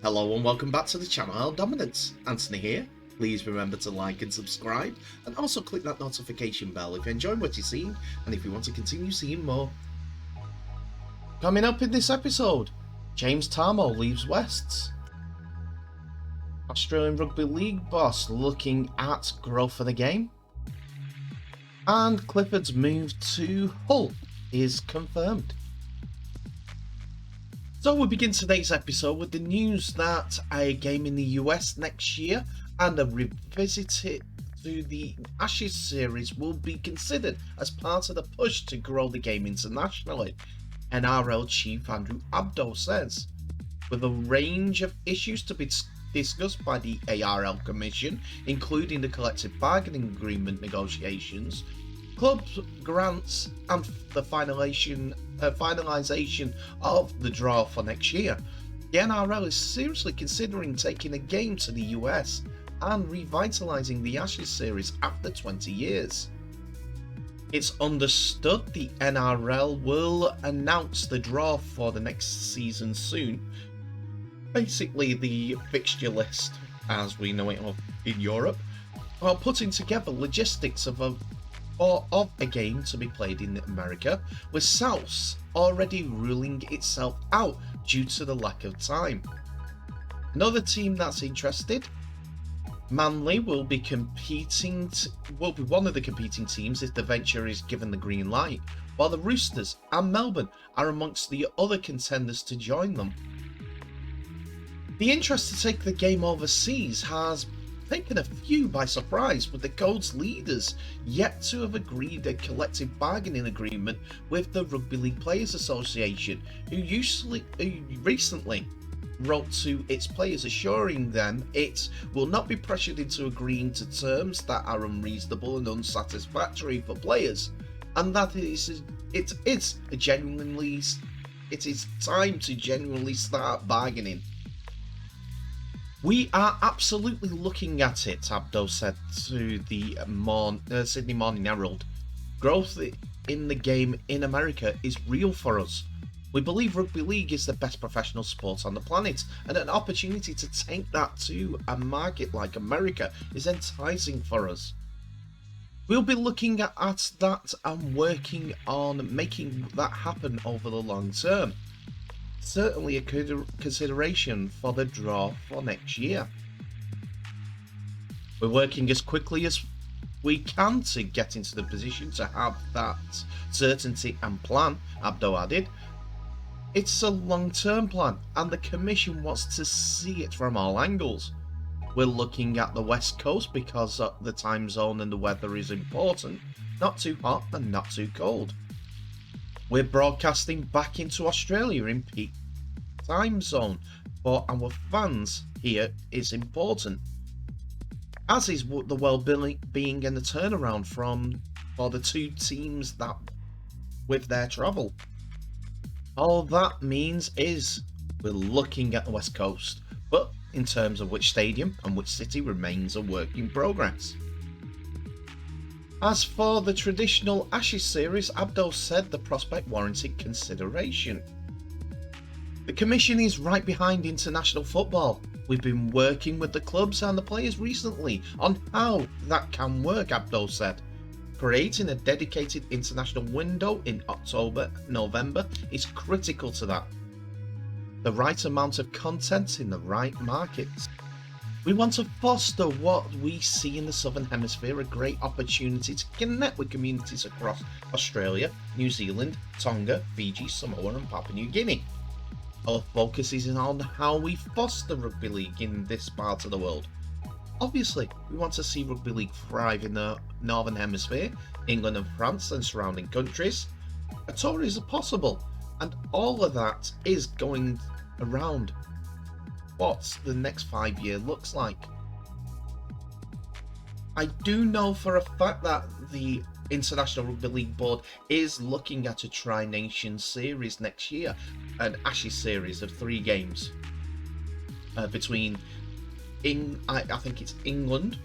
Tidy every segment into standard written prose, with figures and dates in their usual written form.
Hello and welcome back to the channel Dominance. Anthony here. Please remember to like and subscribe, and also click that notification bell if you're enjoying what you're seeing and if you want to continue seeing more. Coming up in this episode, James Tampu leaves Wests. Australian Rugby League boss looking at growth for the game. And Clifford's move to Hull is confirmed. So we begin today's episode with the news that a game in the US next year and a revisit to the Ashes series will be considered as part of the push to grow the game internationally, NRL chief Abdo says. With a range of issues to be discussed by the ARL Commission, including the collective bargaining agreement negotiations, club grants and the finalisation of the draw for next year, the NRL is seriously considering taking a game to the US and revitalising the Ashes series after 20 years. It's understood the NRL will announce the draw for the next season soon, basically the fixture list as we know it in Europe, while putting together logistics of a game to be played in America, with South already ruling itself out due to the lack of time. Another team that's interested, Manly, will be one of the competing teams if the venture is given the green light, while the Roosters and Melbourne are amongst the other contenders to join them. The interest to take the game overseas has taken a few by surprise, with the Code's leaders yet to have agreed a collective bargaining agreement with the Rugby League Players Association, who recently wrote to its players assuring them it will not be pressured into agreeing to terms that are unreasonable and unsatisfactory for players, and that it is time to genuinely start bargaining. We are absolutely looking at it, Abdo said to the Sydney Morning Herald. Growth in the game in America is real for us. We believe rugby league is the best professional sport on the planet, and an opportunity to take that to a market like America is enticing for us. We'll be looking at that and working on making that happen over the long term. Certainly a consideration for the draw for next year. We're working as quickly as we can to get into the position to have that certainty and plan, Abdo added. It's a long-term plan, and the Commission wants to see it from all angles. We're looking at the West Coast because the time zone and the weather is important, not too hot and not too cold. We're broadcasting back into Australia in peak time zone for our fans here is important, as is the well-being and the turnaround for the two teams that with their travel. All that means is we're looking at the West Coast, but in terms of which stadium and which city remains a work in progress. As for the traditional Ashes series, Abdo said the prospect warranted consideration. The Commission is right behind international football. We've been working with the clubs and the players recently on how that can work, Abdo said. Creating a dedicated international window in October, November is critical to that. The right amount of content in the right markets. We want to foster what we see in the Southern Hemisphere, a great opportunity to connect with communities across Australia, New Zealand, Tonga, Fiji, Samoa and Papua New Guinea. Our focus is on how we foster rugby league in this part of the world. Obviously, we want to see rugby league thrive in the Northern Hemisphere, England and France and surrounding countries. A tour is possible, and all of that is going around what the next 5 year looks like. I do know for a fact that the International Rugby League Board is looking at a Tri-Nation series next year, an Ashes series of 3 games between I think it's England,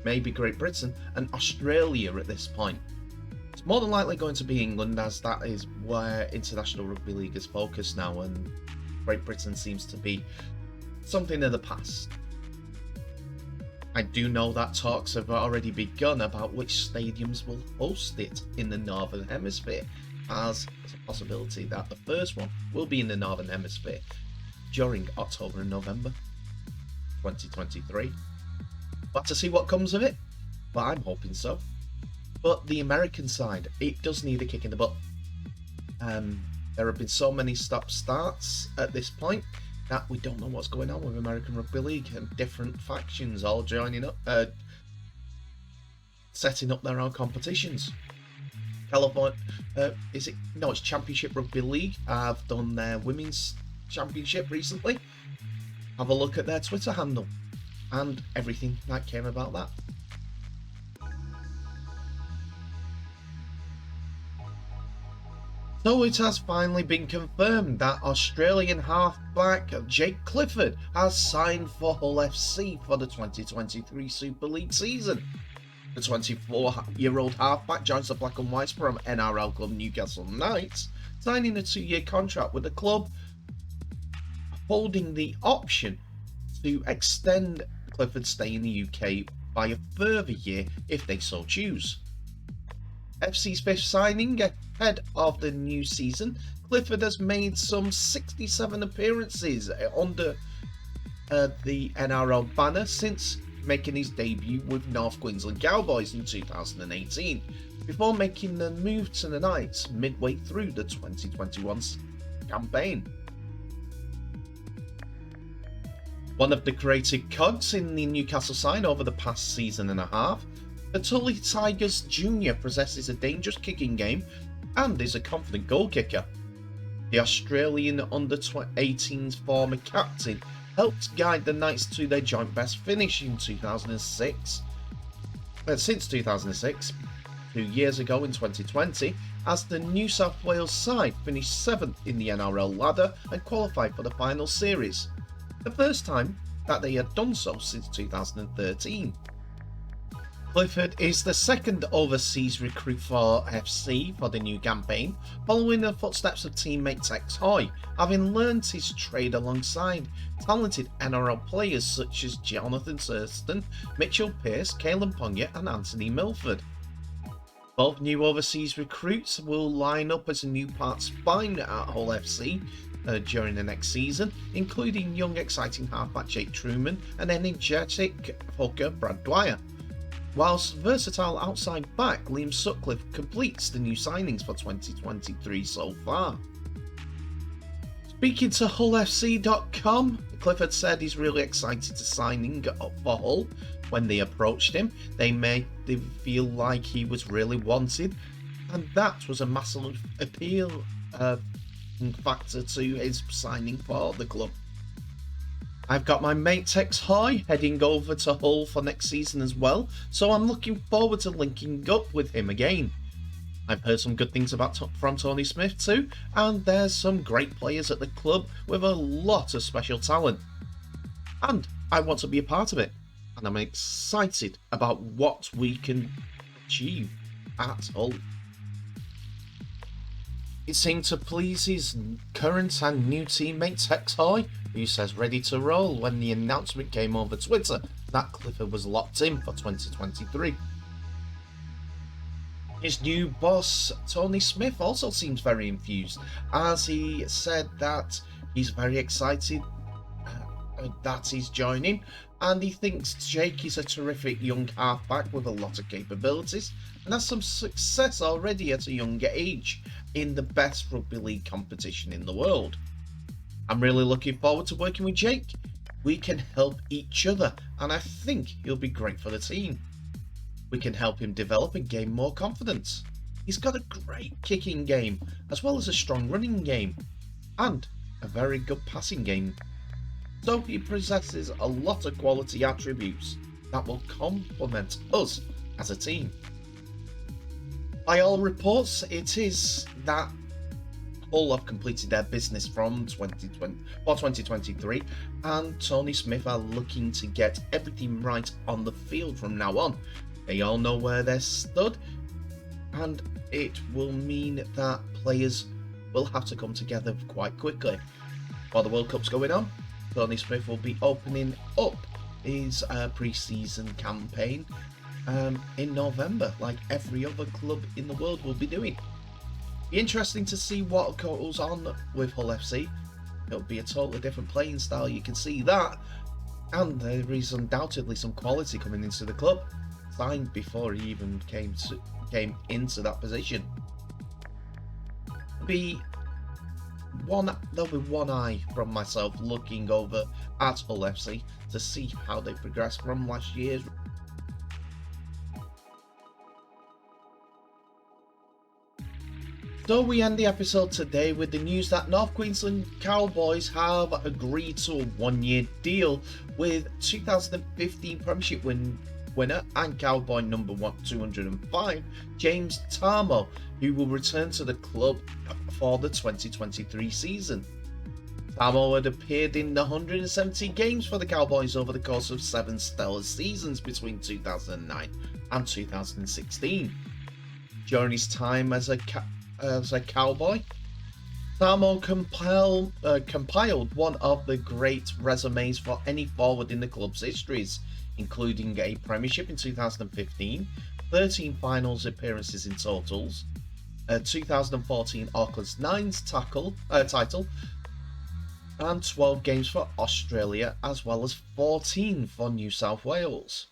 maybe Great Britain and Australia at this point. It's more than likely going to be England, as that is where International Rugby League is focused now, and Great Britain seems to be something of the past. I do know that talks have already begun about which stadiums will host it in the Northern Hemisphere, as there's a possibility that the first one will be in the Northern Hemisphere during October and November 2023. But to see what comes of it, but I'm hoping so. But the American side, it does need a kick in the butt. There have been so many stop-starts at this point that we don't know what's going on with American Rugby League, and different factions all joining up, setting up their own competitions. California, it's Championship Rugby League. I've done their women's championship recently. Have a look at their Twitter handle and everything that came about that. So it has finally been confirmed that Australian halfback Jake Clifford has signed for Hull FC for the 2023 Super League season. The 24-year-old halfback joins the Black and Whites from NRL club Newcastle Knights, signing a 2-year contract with the club, holding the option to extend Clifford's stay in the UK by a further year if they so choose. FC's fifth signing ahead of the new season, Clifford has made some 67 appearances under the NRL banner since making his debut with North Queensland Cowboys in 2018, before making the move to the Knights midway through the 2021 campaign. One of the creative cogs in the Newcastle side over the past season and a half, the Tully Tigers Jr. possesses a dangerous kicking game and is a confident goal kicker. The Australian under-18's former captain helped guide the Knights to their joint best finish in 2006. Since 2006, 2 years ago in 2020, as the New South Wales side finished 7th in the NRL ladder and qualified for the final series, the first time that they had done so since 2013. Clifford is the second overseas recruit for FC for the new campaign, following the footsteps of teammate Tex Hoy, having learned his trade alongside talented NRL players such as Jonathan Thurston, Mitchell Pearce, Caelan Ponga and Anthony Milford. Both new overseas recruits will line up as a new part spine at Hull FC during the next season, including young exciting halfback Jake Truman and energetic hooker Brad Dwyer, whilst versatile outside back Liam Sutcliffe completes the new signings for 2023 so far. Speaking to HullFC.com, Clifford said he's really excited to signing up for Hull. When they approached him, they made him feel like he was really wanted, and that was a massive appeal factor to his signing for the club. I've got my mate Tex Hoy heading over to Hull for next season as well, so I'm looking forward to linking up with him again. I've heard some good things from Tony Smith too, and there's some great players at the club with a lot of special talent. And I want to be a part of it, and I'm excited about what we can achieve at Hull. It seemed to please his current and new teammate Tex Hoy, who says ready to roll when the announcement came over Twitter that Clifford was locked in for 2023. His new boss, Tony Smith, also seems very enthused, as he said that he's very excited that he's joining, and he thinks Jake is a terrific young halfback with a lot of capabilities and has some success already at a younger age in the best rugby league competition in the world. I'm really looking forward to working with Jake. We can help each other, and I think he'll be great for the team. We can help him develop and gain more confidence. He's got a great kicking game, as well as a strong running game, and a very good passing game. So he possesses a lot of quality attributes that will complement us as a team. By all reports, it is that Hull have completed their business from 2023, and Tony Smith are looking to get everything right on the field from now on. They all know where they're stood, and it will mean that players will have to come together quite quickly. While the World Cup's going on, Tony Smith will be opening up his pre-season campaign in November, like every other club in the world will be doing. Be interesting to see what goes on with Hull FC. It'll be a totally different playing style, you can see that, and there is undoubtedly some quality coming into the club, signed before he even came into that position. There'll be one eye from myself looking over at Hull FC to see how they progress from last year's. So we end the episode today with the news that North Queensland Cowboys have agreed to a one-year deal with 2015 Premiership winner and Cowboy number 205, James Tampu, who will return to the club for the 2023 season. Tampu had appeared in 170 games for the Cowboys over the course of 7 stellar seasons between 2009 and 2016. During his time as a Cowboy, Tampu compiled one of the great resumes for any forward in the club's histories, including a Premiership in 2015, 13 finals appearances in totals, a 2014 Auckland's Nines title, and 12 games for Australia, as well as 14 for New South Wales.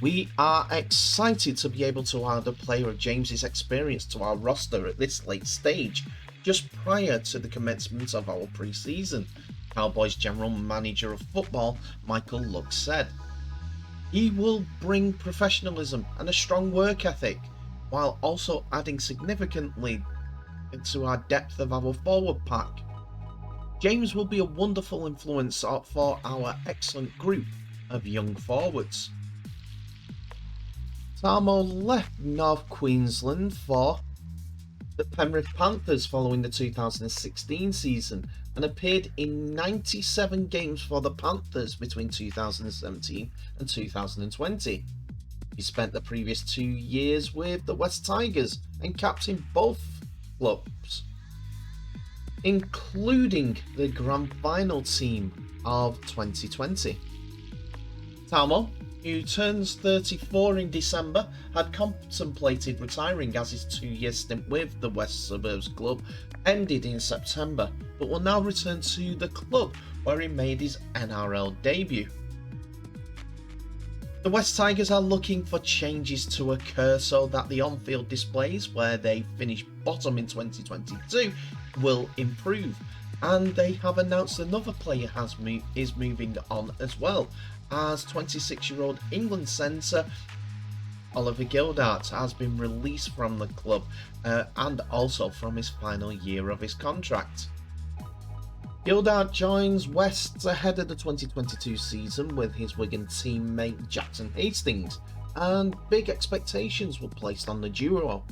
We are excited to be able to add a player of James's experience to our roster at this late stage, just prior to the commencement of our pre-season, Cowboys General Manager of Football Michael Luck said. He will bring professionalism and a strong work ethic, while also adding significantly to our depth of our forward pack. James will be a wonderful influence for our excellent group of young forwards. Tampu left North Queensland for the Penrith Panthers following the 2016 season and appeared in 97 games for the Panthers between 2017 and 2020. He spent the previous 2 years with the West Tigers and captained both clubs, including the grand final team of 2020. Tampu, who turns 34 in December, had contemplated retiring as his 2-year stint with the West Suburbs club ended in September, but will now return to the club where he made his NRL debut. The West Tigers are looking for changes to occur so that the on-field displays, where they finished bottom in 2022, will improve, and they have announced another player is moving on as well, as 26-year-old England centre Oliver Gildart has been released from the club and also from his final year of his contract. Gildart joins West ahead of the 2022 season with his Wigan teammate Jackson Hastings, and big expectations were placed on the duo.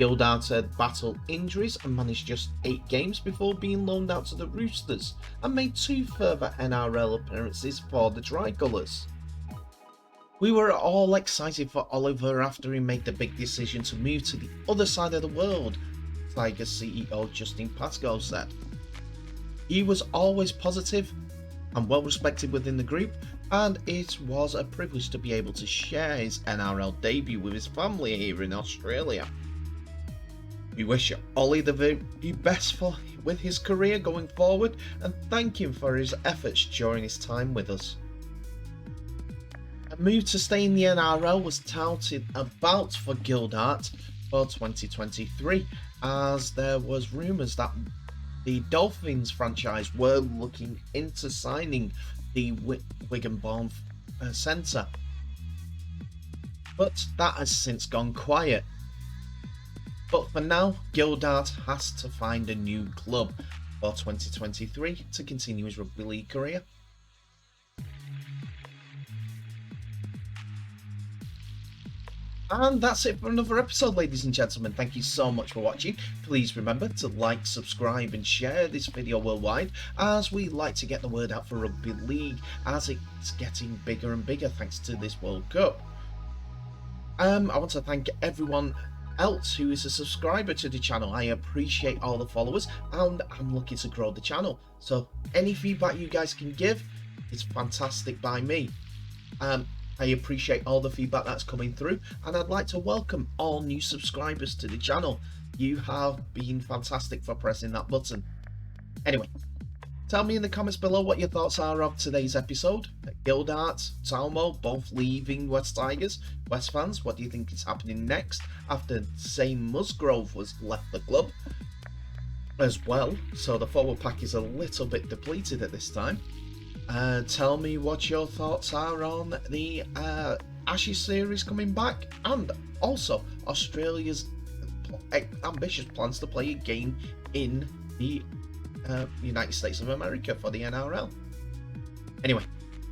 Gildart had battled injuries and managed just 8 games before being loaned out to the Roosters and made 2 further NRL appearances for the Tricolours. We were all excited for Oliver after he made the big decision to move to the other side of the world, Tigers CEO Justin Pascoe said. He was always positive and well respected within the group, and it was a privilege to be able to share his NRL debut with his family here in Australia. We wish Ollie the very best with his career going forward and thank him for his efforts during his time with us. A move to stay in the NRL was touted about for Gildart for 2023, as there was rumours that the Dolphins franchise were looking into signing the Wigan-born centre, but that has since gone quiet. But for now, Gildart has to find a new club for 2023 to continue his rugby league career. And that's it for another episode, ladies and gentlemen. Thank you so much for watching. Please remember to like, subscribe and share this video worldwide, as we like to get the word out for rugby league as it's getting bigger and bigger thanks to this World Cup. I want to thank everyone else who is a subscriber to the channel. I appreciate all the followers, and I'm looking to grow the channel. So any feedback you guys can give is fantastic by me. I appreciate all the feedback that's coming through, and I'd like to welcome all new subscribers to the channel. You have been fantastic for pressing that button. Anyway, tell me in the comments below what your thoughts are of today's episode. Gildart, Tampu, both leaving West Tigers. West fans, what do you think is happening next after Zane Musgrove was left the club as well? So the forward pack is a little bit depleted at this time. Tell me what your thoughts are on the Ashes series coming back, and also Australia's ambitious plans to play a game in the United States of America for the NRL. Anyway,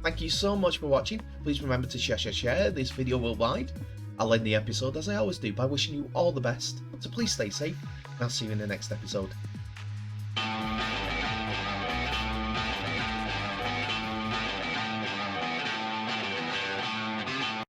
thank you so much for watching. Please remember to share this video worldwide. I'll end the episode as I always do by wishing you all the best, so please stay safe, and I'll see you in the next episode.